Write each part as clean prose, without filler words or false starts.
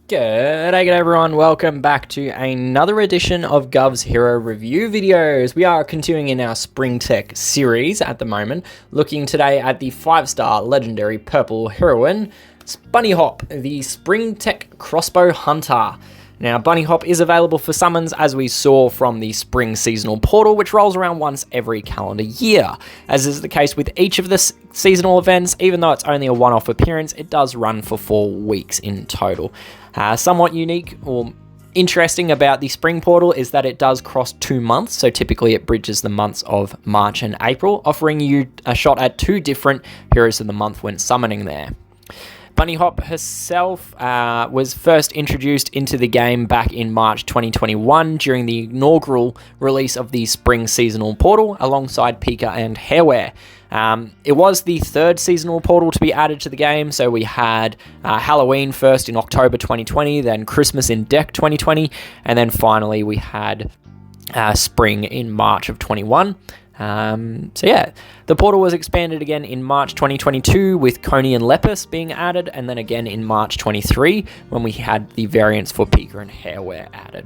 G'day everyone, welcome back to another edition of Guvs Hero Review videos. We are continuing in our Springtech series at the moment, looking today at the 5-star legendary purple heroine, Bunnyhop, the Springtech Crossbow Hunter. Now, Bunnyhop is available for summons, as we saw from the Spring Seasonal Portal, which rolls around once every calendar year. As is the case with each of the seasonal events, even though it's only a one-off appearance, it does run for 4 weeks in total. Somewhat unique or interesting about the Spring Portal is that it does cross 2 months, so typically it bridges the months of March and April, offering you a shot at 2 different Heroes of the Month when summoning there. Bunnyhop herself was first introduced into the game back in March 2021 during the inaugural release of the Spring Seasonal Portal alongside Pika and Hairwear. It was the 3rd seasonal portal to be added to the game, so we had Halloween first in October 2020, then Christmas in Deck 2020, and then finally we had Spring in March of 21. The portal was expanded again in March 2022 with Coney and Lepus being added, and then again in March 23 when we had the variants for Pika and Hairwear added.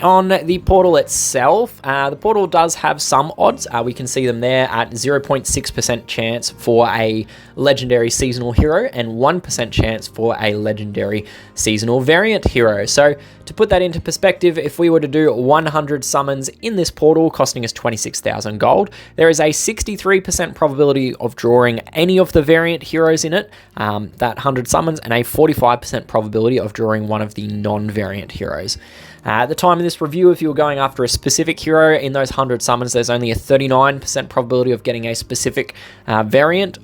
On the portal itself, the portal does have some odds. We can see them there at 0.6% chance for a legendary seasonal hero and 1% chance for a legendary seasonal variant hero. So to put that into perspective, if we were to do 100 summons in this portal costing us 26,000 gold, there is a 63% probability of drawing any of the variant heroes in it, that 100 summons, and a 45% probability of drawing one of the non-variant heroes. At the time of this review, if you were going after a specific hero in those 100 summons, there's only a 39% probability of getting a specific variant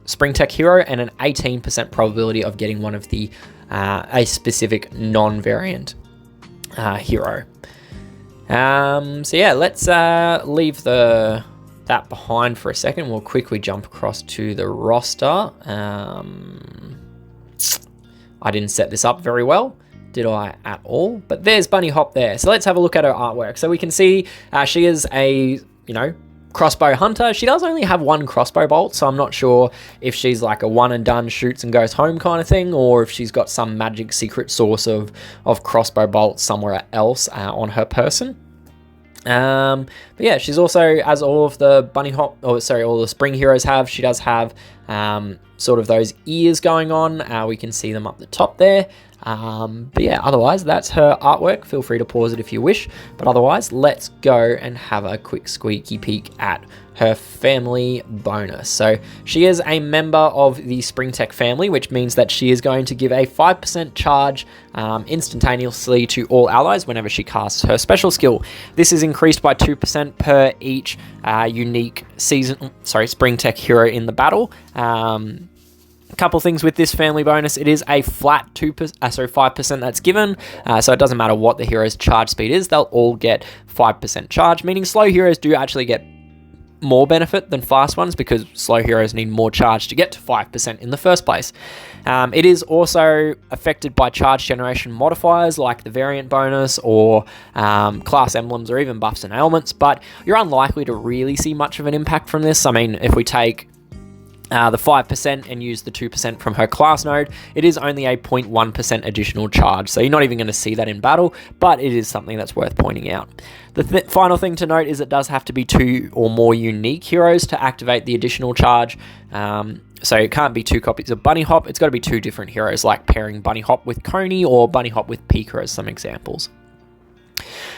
Springtech hero and an 18% probability of getting one of the a specific non-variant hero. Let's leave that behind for a second. We'll quickly jump across to the roster. I didn't set this up very well. Did I at all? But there's Bunnyhop there. So let's have a look at her artwork. So we can see she is a, crossbow hunter. She does only have 1 crossbow bolt, so I'm not sure if she's like a one and done, shoots and goes home kind of thing, or if she's got some magic secret source of crossbow bolts somewhere else on her person. But yeah, she's also, as all of the all the Spring heroes have, she does have sort of those ears going on. We can see them up the top there. But yeah, otherwise that's her artwork. Feel free to pause it if you wish, but otherwise let's go and have a quick squeaky peek at her family bonus. So she is a member of the Springtech family, which means that she is going to give a 5% charge instantaneously to all allies whenever she casts her special skill. This is increased by 2% per each unique Springtech hero in the battle. A couple things with this family bonus: it is a flat 5% that's given, so it doesn't matter what the hero's charge speed is, they'll all get 5% charge, meaning slow heroes do actually get more benefit than fast ones because slow heroes need more charge to get to 5% in the first place. It is also affected by charge generation modifiers like the variant bonus or class emblems or even buffs and ailments, but you're unlikely to really see much of an impact from this. I mean, if we take the 5% and use the 2% from her class node, it is only a 0.1% additional charge, so you're not even going to see that in battle, but it is something that's worth pointing out. The final thing to note is it does have to be 2 or more unique heroes to activate the additional charge, so it can't be 2 copies of Bunnyhop. It's got to be 2 different heroes, like pairing Bunnyhop with Coney or Bunnyhop with Pika as some examples.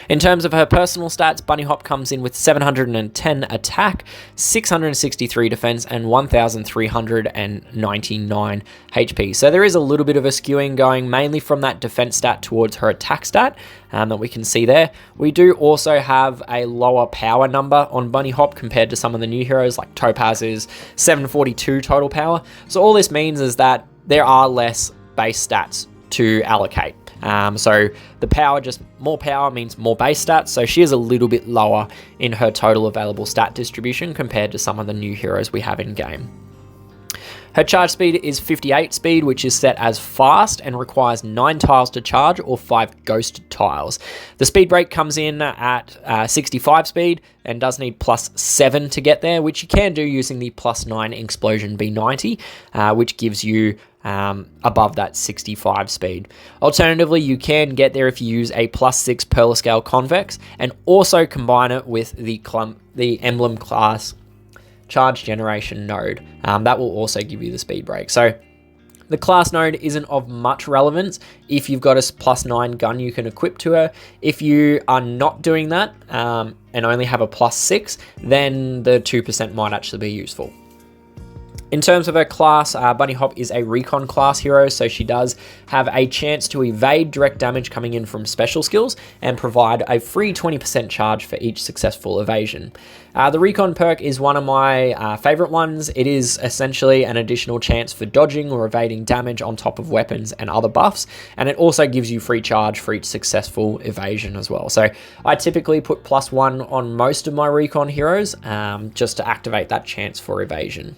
In terms of her personal stats, Bunnyhop comes in with 710 attack, 663 defense, and 1,399 HP. So there is a little bit of a skewing going mainly from that defense stat towards her attack stat that we can see there. We do also have a lower power number on Bunnyhop compared to some of the new heroes like Topaz's 742 total power. So all this means is that there are less base stats to allocate. So the power, just more power means more base stats, so she is a little bit lower in her total available stat distribution compared to some of the new heroes we have in game. Her charge speed is 58 speed, which is set as fast and requires 9 tiles to charge or 5 ghost tiles. The speed break comes in at 65 speed and does need +7 to get there, which you can do using the +9 explosion B90, which gives you above that 65 speed. Alternatively, you can get there if you use a +6 Perlascale Convex and also combine it with the emblem class charge generation node. That will also give you the speed break. So the class node isn't of much relevance if you've got a +9 gun you can equip to her. If you are not doing that and only have a +6, then the 2% might actually be useful. In terms of her class, Bunnyhop is a recon class hero, so she does have a chance to evade direct damage coming in from special skills and provide a free 20% charge for each successful evasion. The recon perk is one of my favorite ones. It is essentially an additional chance for dodging or evading damage on top of weapons and other buffs, and it also gives you free charge for each successful evasion as well. So I typically put +1 on most of my recon heroes just to activate that chance for evasion.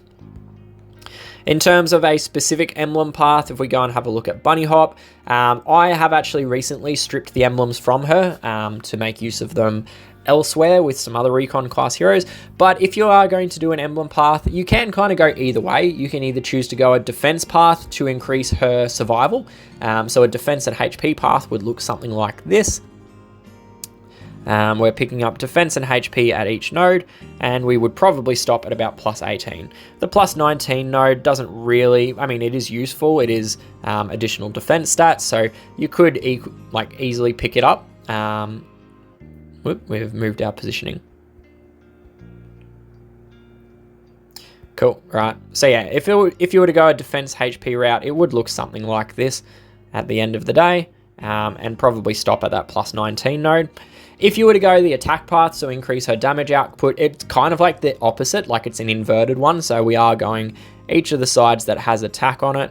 In terms of a specific emblem path, if we go and have a look at Bunnyhop, I have actually recently stripped the emblems from her to make use of them elsewhere with some other recon class heroes. But if you are going to do an emblem path, you can kind of go either way. You can either choose to go a defense path to increase her survival. So a defense and HP path would look something like this. We're picking up defense and HP at each node, and we would probably stop at about +18. The +19 node doesn't really, I mean, it is useful. It is additional defense stats, so you could easily pick it up. We've moved our positioning. Cool, right. So yeah, if you were to go a defense HP route, it would look something like this at the end of the day, and probably stop at that +19 node. If you were to go the attack path, so increase her damage output, it's kind of like the opposite, like it's an inverted one. So we are going each of the sides that has attack on it,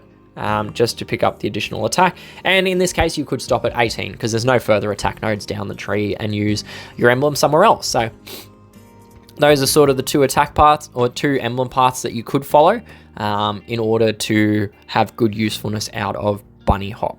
just to pick up the additional attack. And in this case, you could stop at 18 because there's no further attack nodes down the tree and use your emblem somewhere else. So those are sort of the two attack paths or two emblem paths that you could follow in order to have good usefulness out of Bunnyhop.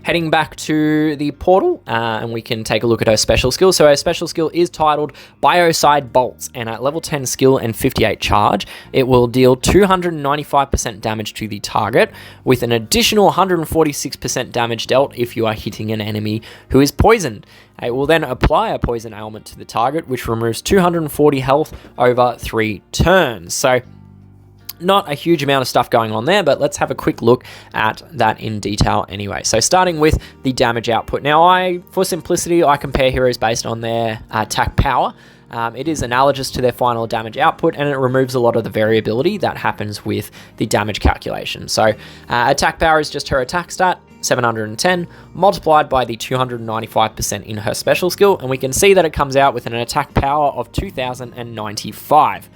Heading back to the portal, and we can take a look at her special skill. So her special skill is titled Biocide Bolts, and at level 10 skill and 58 charge, it will deal 295% damage to the target, with an additional 146% damage dealt if you are hitting an enemy who is poisoned. It will then apply a poison ailment to the target, which removes 240 health over 3 turns. So not a huge amount of stuff going on there, but let's have a quick look at that in detail anyway. So starting with the damage output. Now, for simplicity, I compare heroes based on their attack power. It is analogous to their final damage output, and it removes a lot of the variability that happens with the damage calculation. So attack power is just her attack stat, 710, multiplied by the 295% in her special skill, and we can see that it comes out with an attack power of 2095.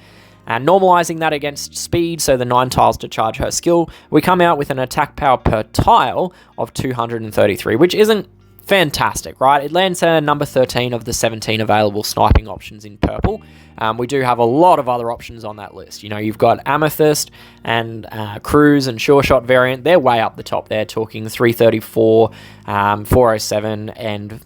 And normalizing that against speed, so the 9 tiles to charge her skill, we come out with an attack power per tile of 233, which isn't fantastic, right? It lands her number 13 of the 17 available sniping options in purple. We do have a lot of other options on that list. You know, you've got Amethyst and Cruise and Sure Shot variant. They're way up the top. They're talking 334, 407, and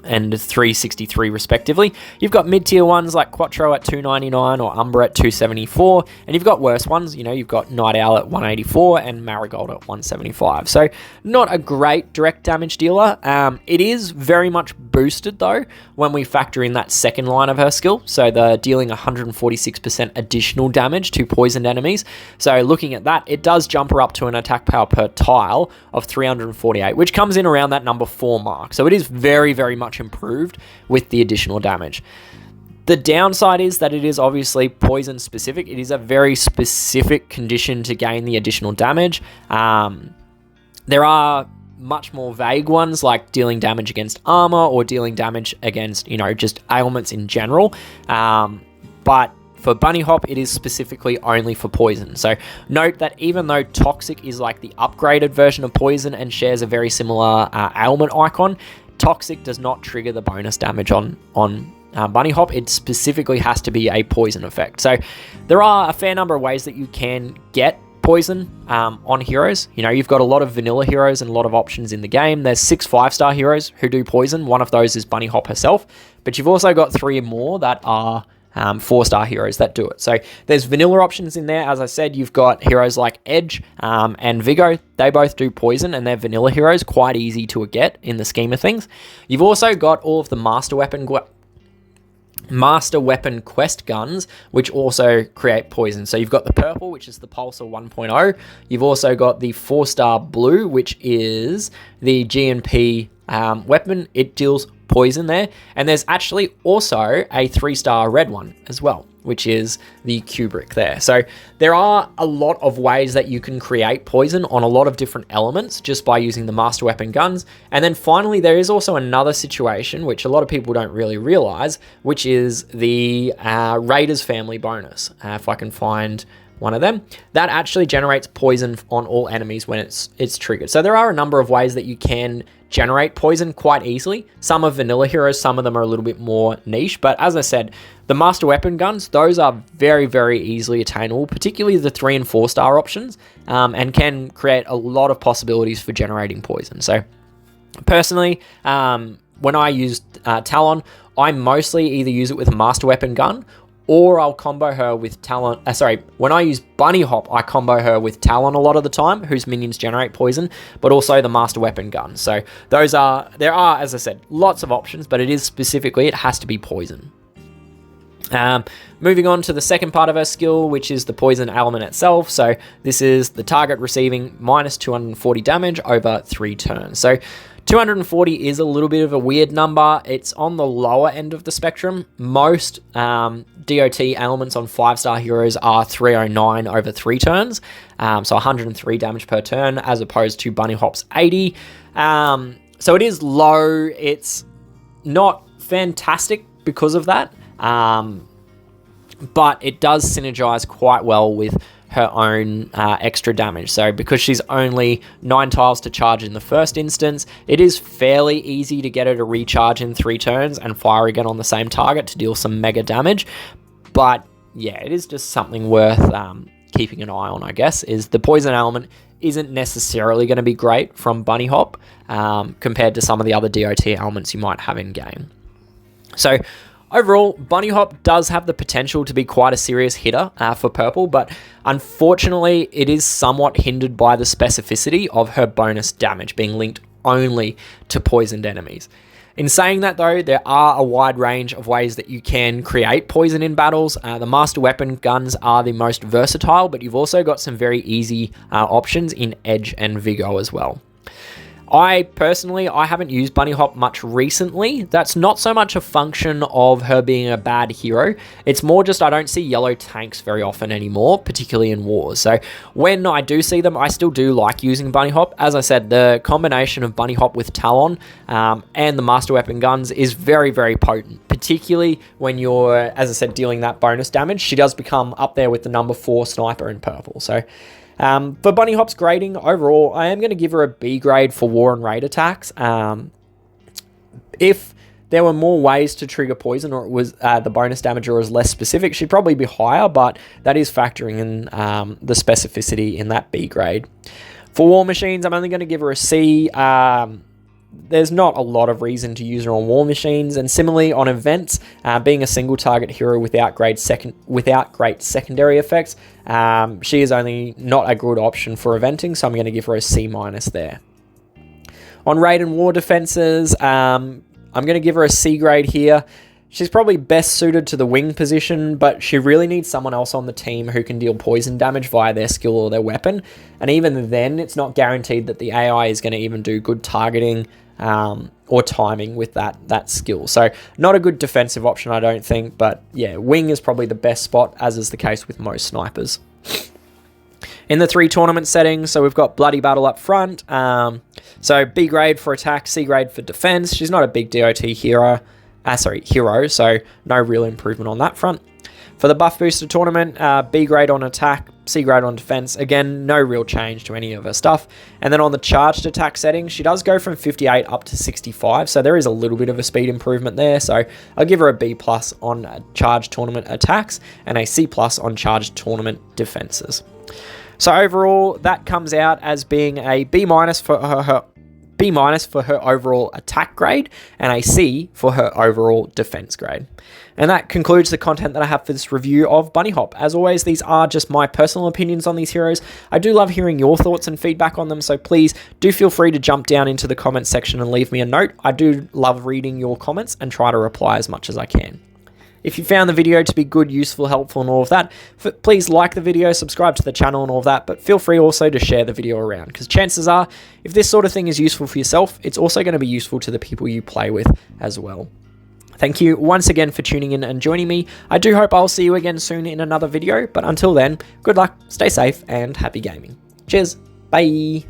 363 respectively. You've got mid-tier ones like Quattro at 299 or Umbra at 274, and you've got worse ones. You know, you've got Night Owl at 184 and Marigold at 175. So not a great direct damage dealer. It is very much boosted though when we factor in that second line of her skill, so the dealing 146% additional damage to poisoned enemies. So looking at that, it does jump her up to an attack power per tile of 348, which comes in around that number 4 mark. So it is very, very much improved with the additional damage. The downside is that it is obviously poison specific. It is a very specific condition to gain the additional damage. There are much more vague ones like dealing damage against armor or dealing damage against, you know, just ailments in general. But for Bunnyhop, it is specifically only for poison. So note that even though Toxic is like the upgraded version of poison and shares a very similar ailment icon, Toxic does not trigger the bonus damage on Bunnyhop, it specifically has to be a poison effect. So there are a fair number of ways that you can get poison on heroes. You know, you've got a lot of vanilla heroes and a lot of options in the game. There's 6 5-star heroes who do poison. One of those is Bunnyhop herself, but you've also got 3 more that are 4-star heroes that do it. So there's vanilla options in there. As I said, you've got heroes like Edge and Vigo. They both do poison, and they're vanilla heroes, quite easy to get in the scheme of things. You've also got all of the master weapon quest guns, which also create poison. So you've got the purple, which is the Pulsar 1.0. You've also got the 4-star blue, which is the GNP weapon. It deals poison there. And there's actually also a 3-star red one as well, which is the Kubrick there. So there are a lot of ways that you can create poison on a lot of different elements just by using the master weapon guns. And then finally, there is also another situation, which a lot of people don't really realize, which is the Raiders family bonus. If I can find one of them, that actually generates poison on all enemies when it's triggered. So there are a number of ways that you can generate poison quite easily. Some are vanilla heroes, some of them are a little bit more niche, but as I said, the master weapon guns, those are very, very easily attainable, particularly the 3 and 4-star options, and can create a lot of possibilities for generating poison. So personally, when I use Talon, I mostly either use it with a master weapon gun, or I'll combo her with Talon. When I use Bunnyhop, I combo her with Talon a lot of the time, whose minions generate poison, but also the master weapon gun. So there are, as I said, lots of options, but it has to be poison. Moving on to the second part of her skill, which is the poison element itself. So this is the target receiving minus 240 damage over 3 turns. So 240 is a little bit of a weird number. It's on the lower end of the spectrum. Most DOT elements on 5-star heroes are 309 over 3 turns. So 103 damage per turn as opposed to Bunnyhop's 80. So it is low. It's not fantastic because of that. But it does synergize quite well with her own extra damage. So because she's only 9 tiles to charge in the first instance, it is fairly easy to get her to recharge in 3 turns and fire again on the same target to deal some mega damage. But yeah, it is just something worth keeping an eye on, I guess, is the poison element isn't necessarily going to be great from Bunnyhop compared to some of the other DOT elements you might have in game. So overall, Bunnyhop does have the potential to be quite a serious hitter for purple, but unfortunately, it is somewhat hindered by the specificity of her bonus damage being linked only to poisoned enemies. In saying that though, there are a wide range of ways that you can create poison in battles. The master weapon guns are the most versatile, but you've also got some very easy options in Edge and Vigo as well. I haven't used Bunnyhop much recently. That's not so much a function of her being a bad hero. It's more just I don't see yellow tanks very often anymore, particularly in wars. So when I do see them, I still do like using Bunnyhop. As I said, the combination of Bunnyhop with Talon and the master weapon guns is very, very potent, particularly when you're, as I said, dealing that bonus damage. She does become up there with the number 4 sniper in purple. So for Bunnyhop's grading, overall, I am going to give her a B grade for war and raid attacks. If there were more ways to trigger poison, or it was the bonus damage or was less specific, she'd probably be higher, but that is factoring in the specificity in that B grade. For war machines, I'm only going to give her a C. There's not a lot of reason to use her on war machines, and similarly on events, being a single target hero without great secondary effects, she is only not a good option for eventing, so I'm going to give her a C- there. On raid and war defenses, I'm going to give her a C grade here. She's probably best suited to the wing position, but she really needs someone else on the team who can deal poison damage via their skill or their weapon. And even then, it's not guaranteed that the AI is going to even do good targeting or timing with that skill. So not a good defensive option, I don't think. But yeah, wing is probably the best spot, as is the case with most snipers. In the 3 tournament settings, so we've got Bloody Battle up front. So B grade for attack, C grade for defense. She's not a big DOT hero, so no real improvement on that front. For the buff booster tournament, B grade on attack, C grade on defense. Again, no real change to any of her stuff. And then on the charged attack settings, she does go from 58 up to 65. So there is a little bit of a speed improvement there. So I'll give her a B+ on charged tournament attacks and a C+ on charged tournament defenses. So overall, that comes out as being a B- for her B- for her overall attack grade and a C for her overall defense grade. And that concludes the content that I have for this review of Bunnyhop. As always, these are just my personal opinions on these heroes. I do love hearing your thoughts and feedback on them, so please do feel free to jump down into the comments section and leave me a note. I do love reading your comments and try to reply as much as I can. If you found the video to be good, useful, helpful, and all of that, please like the video, subscribe to the channel and all of that, but feel free also to share the video around, because chances are, if this sort of thing is useful for yourself, it's also going to be useful to the people you play with as well. Thank you once again for tuning in and joining me. I do hope I'll see you again soon in another video, but until then, good luck, stay safe, and happy gaming. Cheers, bye!